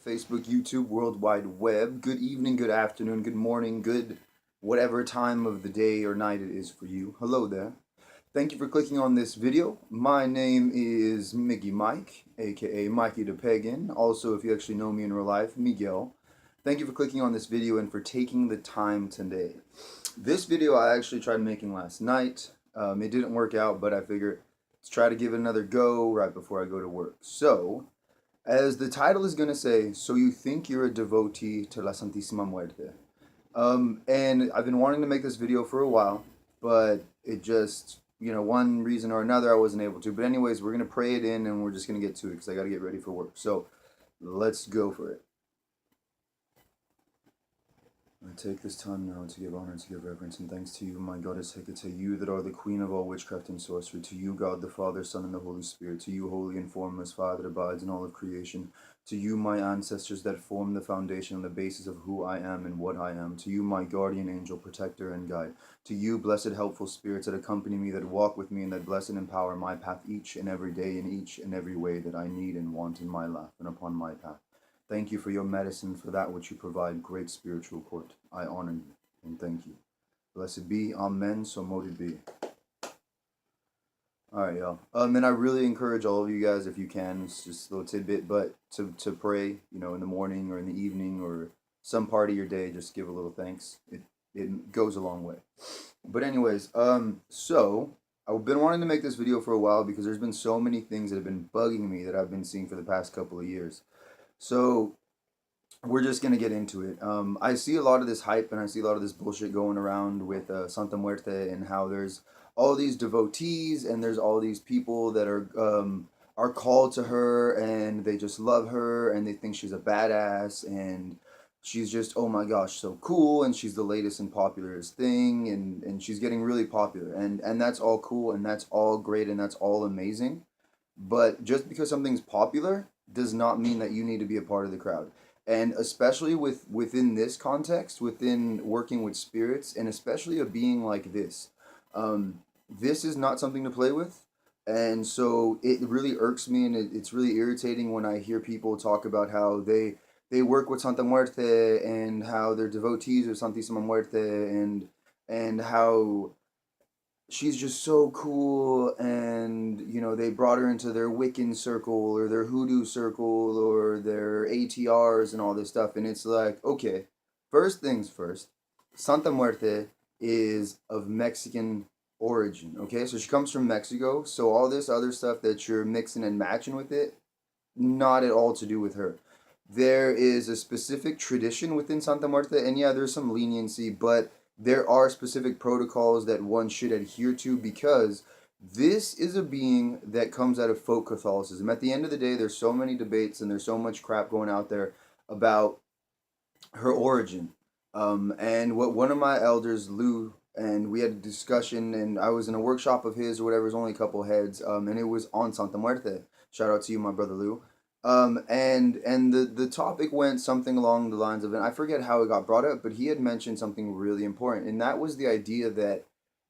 Facebook, YouTube, World Wide Web. Good evening, good afternoon, good morning, good whatever time of the day or night it is for you. Hello there. Thank you for clicking on this video. My name is Mickey Mike, aka Mikey the Pagan. Also, if you actually know me in real life, Miguel. Thank you for clicking on this video and for taking the time today. This video I actually tried making last night. It didn't work out, but I figured let's try to give it another go right before I go to work. So, as the title is going to say, so you think you're a devotee to la Santisma Muerte. And I've been wanting to make this video for a while, but it just, one reason or another I wasn't able to. But anyways, we're going to pray it in and we're just going to get to it because I got to get ready for work. So, let's go for it. I take this time now to give honor and to give reverence and thanks to you, my goddess Hecate, to you that are the queen of all witchcraft and sorcery, to you, God the Father, Son, and the Holy Spirit, to you, holy and formless Father that abides in all of creation, to you, my ancestors that form the foundation and the basis of who I am and what I am, to you, my guardian angel, protector, and guide, to you, blessed helpful spirits that accompany me, that walk with me, and that bless and empower my path each and every day in each and every way that I need and want in my life and upon my path. Thank you for your medicine, for that which you provide, great spiritual court. I honor you and thank you. Blessed be, amen, so mote it be. Alright, y'all. And I really encourage all of you guys, if you can, it's just a little tidbit, but to pray, in the morning or in the evening or some part of your day, just give a little thanks. It goes a long way. But anyways, so I've been wanting to make this video for a while because there's been so many things that have been bugging me that I've been seeing for the past couple of years. So we're just going to get into it. I see a lot of this hype and I see a lot of this bullshit going around with Santa Muerte and how there's all these devotees and there's all these people that are called to her and they just love her and they think she's a badass and she's just, oh my gosh, so cool, and she's the latest and popularest thing, and she's getting really popular, and that's all cool and that's all great and that's all amazing. But just because something's popular does not mean that you need to be a part of the crowd. And especially within this context, within working with spirits, and especially a being like this, this is not something to play with. And so it really irks me, and it's really irritating when I hear people talk about how they work with Santa Muerte and how they're devotees of Santisma Muerte and how she's just so cool, and they brought her into their Wiccan circle or their hoodoo circle or their ATRs and all this stuff, and it's like, okay, first things first, Santa Muerte is of Mexican origin, okay? So she comes from Mexico, so all this other stuff that you're mixing and matching with it, not at all to do with her. There is a specific tradition within Santa Muerte, and yeah, there's some leniency, but there are specific protocols that one should adhere to because this is a being that comes out of folk Catholicism. At the end of the day, there's so many debates and there's so much crap going out there about her origin. And what one of my elders, Lou, and we had a discussion, and I was in a workshop of his or whatever, it was only a couple heads, and it was on Santa Muerte. Shout out to you, my brother Lou. And the topic went something along the lines of, and I forget how it got brought up, but he had mentioned something really important, and that was the idea that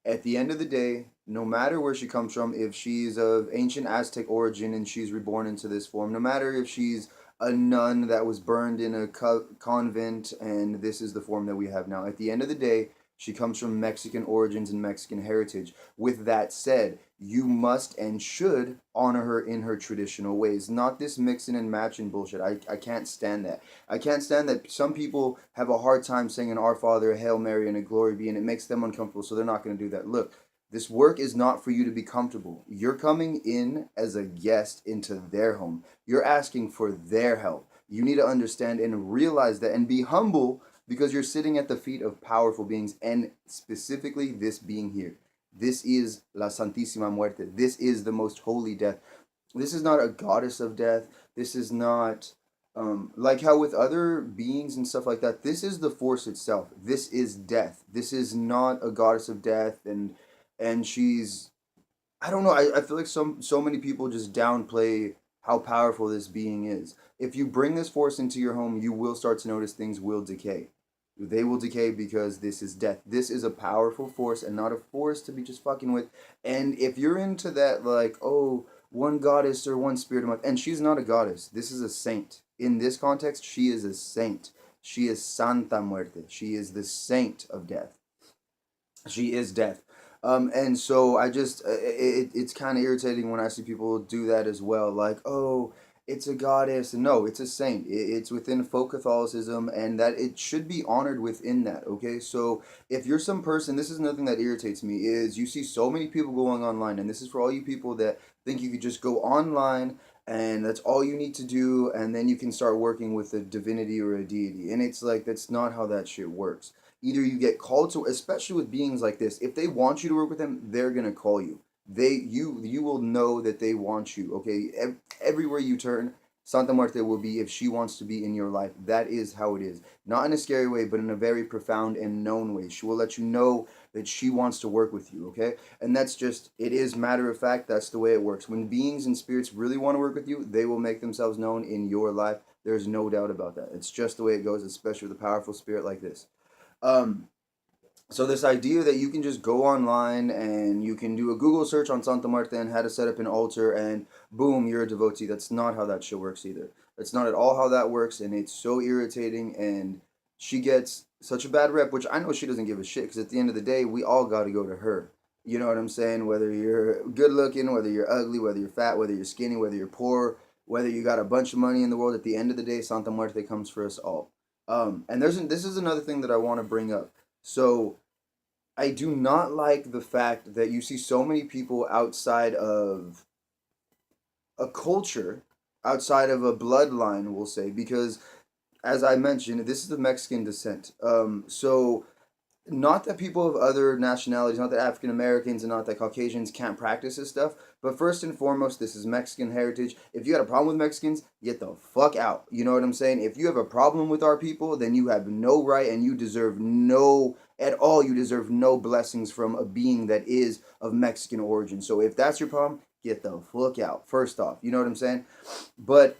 at the end of the day, no matter where she comes from, if she's of ancient Aztec origin and she's reborn into this form, no matter if she's a nun that was burned in a convent and this is the form that we have now, at the end of the day, she comes from Mexican origins and Mexican heritage. With that said, you must and should honor her in her traditional ways. Not this mixing and matching bullshit. I can't stand that. I can't stand that some people have a hard time saying an Our Father, a Hail Mary, and a Glory Be, and it makes them uncomfortable, so they're not going to do that. Look, this work is not for you to be comfortable. You're coming in as a guest into their home. You're asking for their help. You need to understand and realize that and be humble because you're sitting at the feet of powerful beings, and specifically this being here. This is La Santísima Muerte. This is the most holy death. This is not a goddess of death. This is not, like how with other beings and stuff like that, this is the force itself. This is death. This is not a goddess of death, and she's, I don't know, I feel like so many people just downplay how powerful this being is. If you bring this force into your home, you will start to notice things will decay. They will decay because this is death. This is a powerful force and not a force to be just fucking with. And if you're into that, like, oh, one goddess or one spirit month, and she's not a goddess. This is a saint. in this context, she is a saint. She is Santa Muerte. She is the saint of death. She is death. And so I just it's kind of irritating when I see people do that as well. Like, oh, it's a goddess. No, it's a saint. It's within folk Catholicism, and that it should be honored within that. Okay, so if you're some person, this is nothing that irritates me. Is you see so many people going online, and this is for all you people that think you could just go online and that's all you need to do, and then you can start working with a divinity or a deity. And it's like that's not how that shit works. Either you get called to, especially with beings like this, if they want you to work with them, they're gonna call you. You will know that they want you. Okay, everywhere you turn, Santa Muerte will be if she wants to be in your life. That is how it is. Not in a scary way, but in a very profound and known way. She will let you know that she wants to work with you. Okay, and that's just it is matter of fact. That's the way it works. When beings and spirits really want to work with you, they will make themselves known in your life. There's no doubt about that. It's just the way it goes, especially with a powerful spirit like this. Um, so this idea that you can just go online and you can do a Google search on Santa Marta and how to set up an altar and boom, you're a devotee. That's not how that shit works either. That's not at all how that works, and it's so irritating. And she gets such a bad rep, which I know she doesn't give a shit because at the end of the day, we all got to go to her. You know what I'm saying? Whether you're good looking, whether you're ugly, whether you're fat, whether you're skinny, whether you're poor, whether you got a bunch of money in the world, at the end of the day, Santa Muerte comes for us all. And this is another thing that I want to bring up. So I do not like the fact that you see so many people outside of a culture, outside of a bloodline, we'll say, because as I mentioned, this is the Mexican descent. So not that people of other nationalities, not that African Americans and not that Caucasians can't practice this stuff, but first and foremost, this is Mexican heritage. If you got a problem with Mexicans, get the fuck out. You know what I'm saying? If you have a problem with our people, then you have no right and you deserve no, at all, you deserve no blessings from a being that is of Mexican origin. So if that's your problem, get the fuck out. First off, you know what I'm saying? But,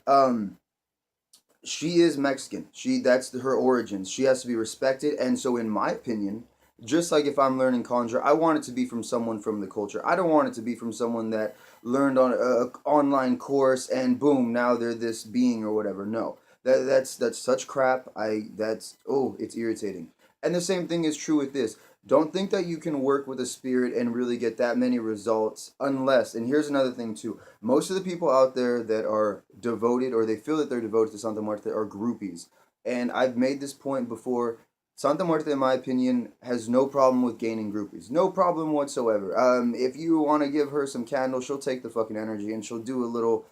she is Mexican. That's her origins. She has to be respected. And so, in my opinion, just like if I'm learning conjure, I want it to be from someone from the culture. I don't want it to be from someone that learned on a online course and boom, now they're this being or whatever. No, that's such crap. It's irritating. And the same thing is true with this. Don't think that you can work with a spirit and really get that many results unless, and here's another thing too, most of the people out there that are devoted or they feel that they're devoted to Santa Muerte are groupies. And I've made this point before. Santa Muerte, in my opinion, has no problem with gaining groupies. No problem whatsoever. If you want to give her some candles, she'll take the fucking energy and she'll do a little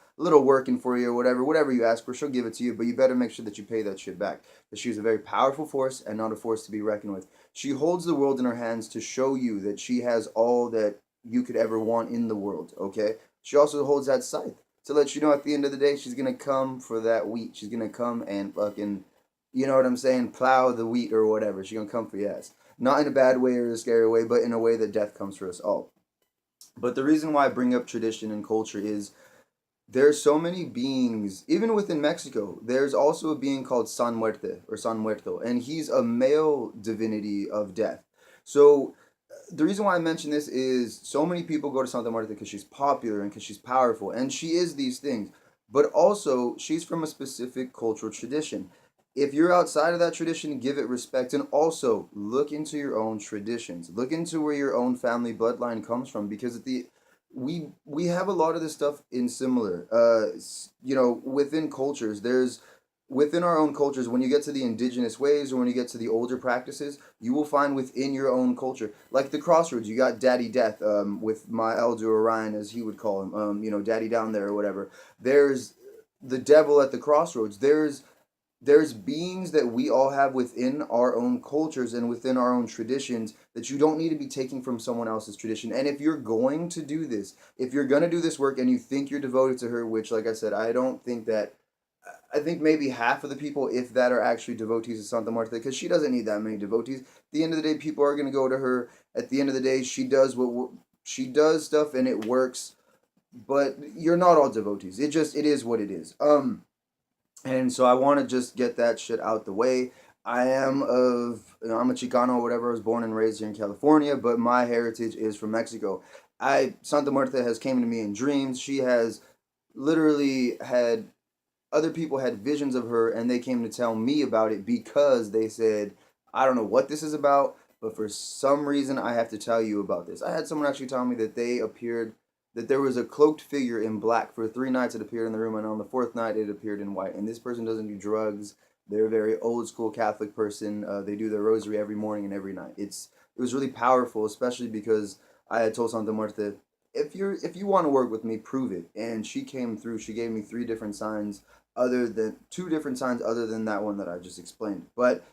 working for you or whatever you ask for, she'll give it to you. But you better make sure that you pay that shit back. Because she's a very powerful force and not a force to be reckoned with. She holds the world in her hands to show you that she has all that you could ever want in the world. Okay. She also holds that scythe to let you know at the end of the day she's gonna come for that wheat. She's gonna come and fucking, you know what I'm saying, plow the wheat or whatever. She's gonna come for your ass. Not in a bad way or a scary way, but in a way that death comes for us all. But the reason why I bring up tradition and culture is there's so many beings, even within Mexico. There's also a being called San Muerte or San Muerto, and he's a male divinity of death. So the reason why I mention this is so many people go to Santa Marta because she's popular and because she's powerful, and she is these things. But also, she's from a specific cultural tradition. If you're outside of that tradition, give it respect, and also look into your own traditions. Look into where your own family bloodline comes from, because at the we have a lot of this stuff in similar. Within cultures, there's within our own cultures, when you get to the indigenous ways or when you get to the older practices, you will find within your own culture, like the crossroads, you got Daddy Death, with my elder Orion, as he would call him, Daddy Down There or whatever. There's the devil at the crossroads. There's beings that we all have within our own cultures and within our own traditions that you don't need to be taking from someone else's tradition. And if you're going to do this, if you're going to do this work and you think you're devoted to her, which, like I said, I don't think that, I think maybe half of the people, if that, are actually devotees of Santa Marta, because she doesn't need that many devotees. At the end of the day, people are going to go to her. At the end of the day, she does she does stuff and it works, but you're not all devotees. It is what it is. And so I want to just get that shit out the way. I'm a Chicano or whatever. I was born and raised here in California, but my heritage is from Mexico. Santa Muerte has came to me in dreams. She has literally had other people had visions of her, and they came to tell me about it because they said, I don't know what this is about, but for some reason I have to tell you about this. I had someone actually tell me that they appeared, that there was a cloaked figure in black for 3 nights. It appeared in the room, and on the fourth night it appeared in white. And this person doesn't do drugs. They're a very old school Catholic person. They do their rosary every morning and every night. It was really powerful, especially because I had told Santa Muerte, if you want to work with me, prove it. And she came through. She gave me two different signs other than that one that I just explained. But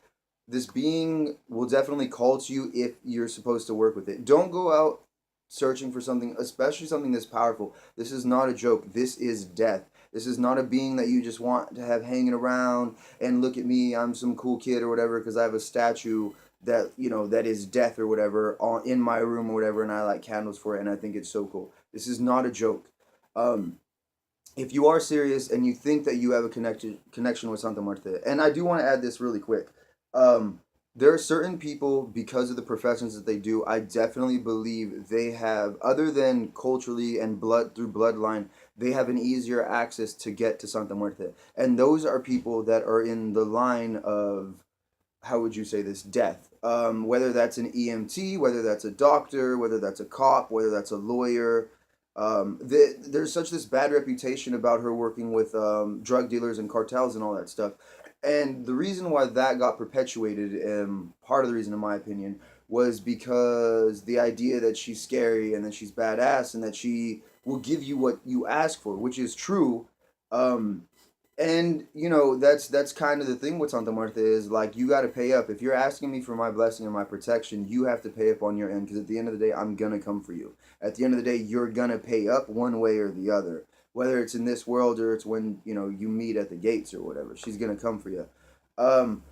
this being will definitely call to you if you're supposed to work with it. Don't go out searching for something, especially something this powerful. This is not a joke. This is death. This is not a being that you just want to have hanging around and look at me, I'm some cool kid or whatever because I have a statue that, that is death or whatever in my room or whatever, and I light candles for it and I think it's so cool. This is not a joke. Um, if you are serious and you think that you have a connection with Santa Muerte, and I do want to add this really quick, um, there are certain people because of the professions that they do. I definitely believe they have, other than culturally and blood through bloodline, they have an easier access to get to Santa Muerte, and those are people that are in the line of, how would you say this, death. Whether that's an EMT, whether that's a doctor, whether that's a cop, whether that's a lawyer. There's such this bad reputation about her working with drug dealers and cartels and all that stuff. And the reason why that got perpetuated, part of the reason, in my opinion, was because the idea that she's scary and that she's badass and that she will give you what you ask for, which is true. Um, and that's kind of the thing with Santa Muerte is like you got to pay up. If you're asking me for my blessing and my protection, you have to pay up on your end because at the end of the day, I'm gonna come for you. At the end of the day, you're gonna pay up one way or the other, whether it's in this world or it's when you meet at the gates or whatever. She's gonna come for you. Um,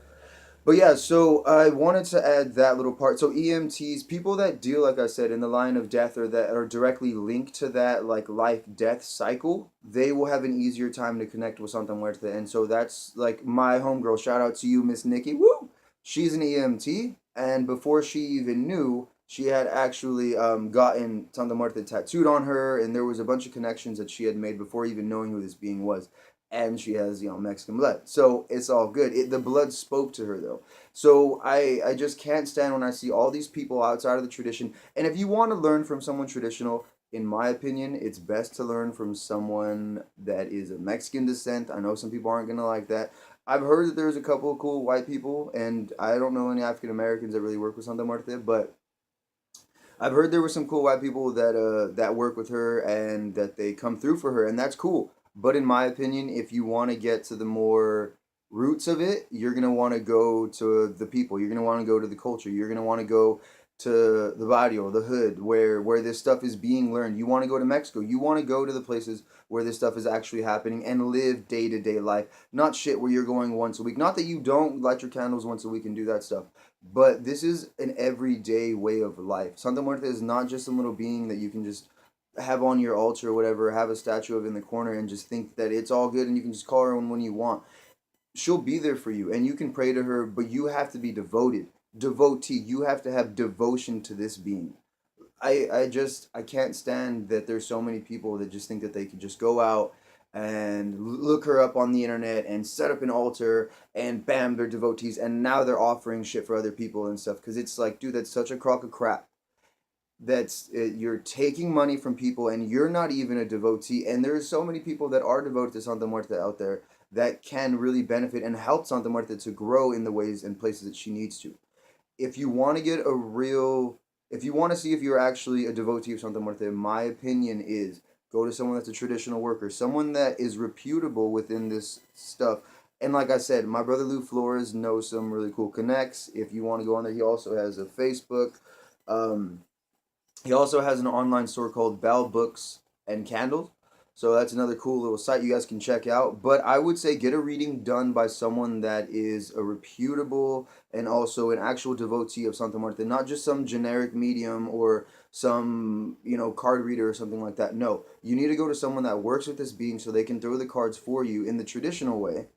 but yeah, so I wanted to add that little part. So EMTs, people that deal, like I said, in the line of death or that are directly linked to that like life death cycle, they will have an easier time to connect with Santa Muerte. And so that's like my homegirl. Shout out to you, Miss Nikki. Woo! She's an EMT, and before she even knew, she had actually gotten Santa Muerte tattooed on her, and there was a bunch of connections that she had made before even knowing who this being was, and she has Mexican blood, so it's all good. The blood spoke to her though, so I just can't stand when I see all these people outside of the tradition. And if you want to learn from someone traditional, in my opinion, it's best to learn from someone that is of Mexican descent. I know some people aren't gonna like that. I've heard that there's a couple of cool white people, and I don't know any African Americans that really work with Santa Muerte, but I've heard there were some cool white people that work with her and that they come through for her, and that's cool. But in my opinion, if you want to get to the more roots of it, you're gonna want to go to the people. You're gonna want to go to the culture. You're gonna want to go to the barrio, the hood, where this stuff is being learned. You want to go to Mexico. You want to go to the places where this stuff is actually happening and live day to day life. Not shit where you're going once a week. Not that you don't light your candles once a week and do that stuff, but this is an everyday way of life. Santa Muerte is not just some little being that you can just have on your altar or whatever, have a statue of in the corner and just think that it's all good and you can just call her when you want. She'll be there for you and you can pray to her, but you have to be devoted. Devotee. You have to have devotion to this being. I can't stand that there's so many people that just think that they could just go out and look her up on the internet and set up an altar and bam, they're devotees and now they're offering shit for other people and stuff, because it's like, dude, that's such a crock of crap. That's it. You're taking money from people and you're not even a devotee, and there's so many people that are devoted to Santa Muerte out there that can really benefit and help Santa Muerte to grow in the ways and places that she needs to. If you want to get a real, if you want to see if you're actually a devotee of Santa Muerte, my opinion is go to someone that's a traditional worker, someone that is reputable within this stuff. And like I said, my brother Lou Flores knows some really cool connects. If you want to go on there, he also has a Facebook. Um, he also has an online store called Bell Books and Candles. So that's another cool little site you guys can check out. But I would say get a reading done by someone that is a reputable and also an actual devotee of Santa Muerte, not just some generic medium or some, card reader or something like that. No, you need to go to someone that works with this being so they can throw the cards for you in the traditional way.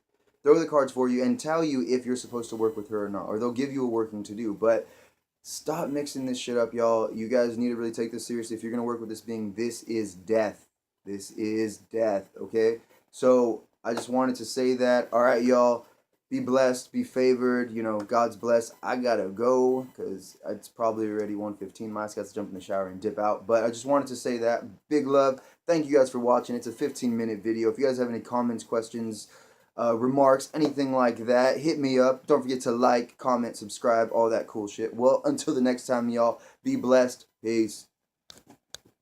Throw the cards for you and tell you if you're supposed to work with her or not, or they'll give you a working to do. But stop mixing this shit up, y'all. You guys need to really take this seriously. If you're gonna work with this being, this is death. This is death, okay? So I just wanted to say that. All right, y'all. Be blessed, be favored. You know, God's blessed. I gotta go because it's probably already 1:15. My got to jump in the shower and dip out. But I just wanted to say that. Big love. Thank you guys for watching. It's a 15-minute video. If you guys have any comments, questions, remarks, anything like that, hit me up. Don't forget to like, comment, subscribe, all that cool shit. Well, until the next time, y'all, be blessed. Peace.